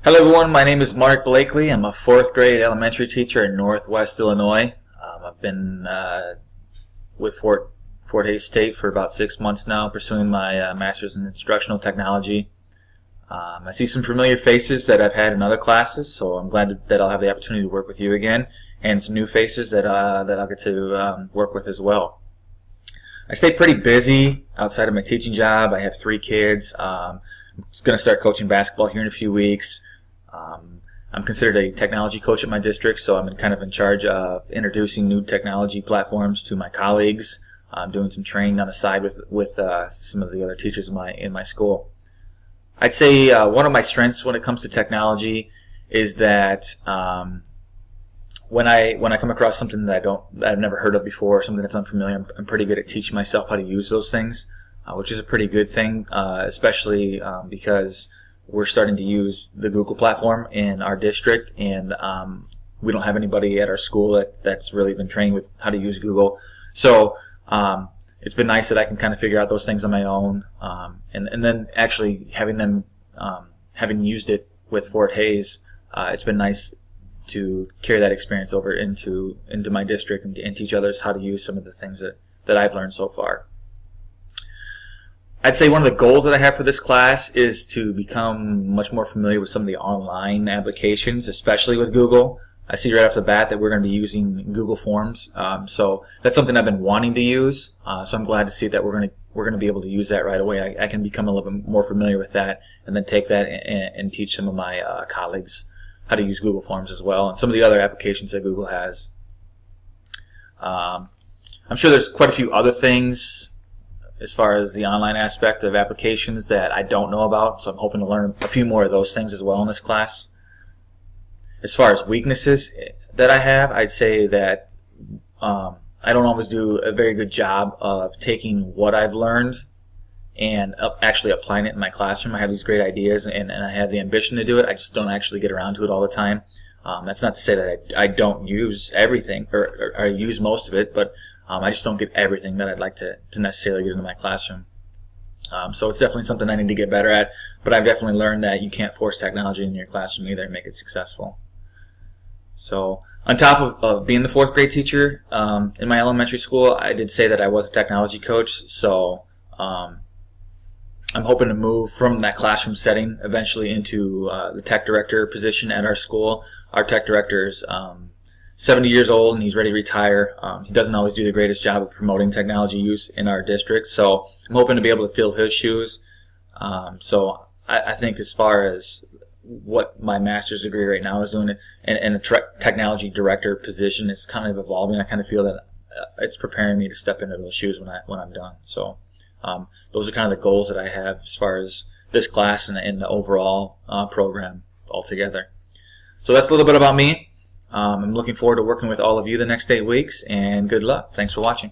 Hello everyone, my name is Mark Blakely. I'm a fourth grade elementary teacher in Northwest Illinois. I've been with Fort Hays State for about 6 months now, pursuing my master's in instructional technology. I see some familiar faces that I've had in other classes, so I'm glad that I'll have the opportunity to work with you again, and some new faces that I'll get to work with as well. I stay pretty busy outside of my teaching job. I have 3 kids. I'm going to start coaching basketball here in a few weeks. I'm considered a technology coach at my district, so I'm kind of in charge of introducing new technology platforms to my colleagues. I'm doing some training on the side with some of the other teachers in my school. I'd say one of my strengths when it comes to technology is that when I come across something that I've never heard of before, something that's unfamiliar, I'm pretty good at teaching myself how to use those things, which is a pretty good thing, especially because we're starting to use the Google platform in our district, and we don't have anybody at our school that's really been trained with how to use Google. So it's been nice that I can kind of figure out those things on my own, and then actually having used it with Fort Hays, it's been nice to carry that experience over into my district and teach others how to use some of the things that I've learned so far. I'd say one of the goals that I have for this class is to become much more familiar with some of the online applications, especially with Google. I see right off the bat that we're going to be using Google Forms, so that's something I've been wanting to use. So I'm glad to see that we're going to be able to use that right away. I can become a little bit more familiar with that, and then take that and teach some of my colleagues how to use Google Forms as well, and some of the other applications that Google has. I'm sure there's quite a few other things as far as the online aspect of applications that I don't know about, so I'm hoping to learn a few more of those things as well in this class. As far as weaknesses that I have, I'd say that I don't always do a very good job of taking what I've learned and actually applying it in my classroom. I have these great ideas and I have the ambition to do it. I just don't actually get around to it all the time. That's not to say that I don't use everything or I use most of it, but I just don't get everything that I'd like to necessarily get into my classroom. So it's definitely something I need to get better at, but I've definitely learned that you can't force technology in your classroom either and make it successful. So on top of being the fourth grade teacher in my elementary school, I did say that I was a technology coach, so I'm hoping to move from that classroom setting eventually into the tech director position at our school. Our tech director is 70 years old and he's ready to retire. He doesn't always do the greatest job of promoting technology use in our district, so I'm hoping to be able to fill his shoes. So I think as far as what my master's degree right now is doing, and a technology director position is kind of evolving, I kind of feel that it's preparing me to step into those shoes when I'm done. So those are kind of the goals that I have as far as this class and the overall program altogether. So that's a little bit about me. I'm looking forward to working with all of you the next 8 weeks, and good luck. Thanks for watching.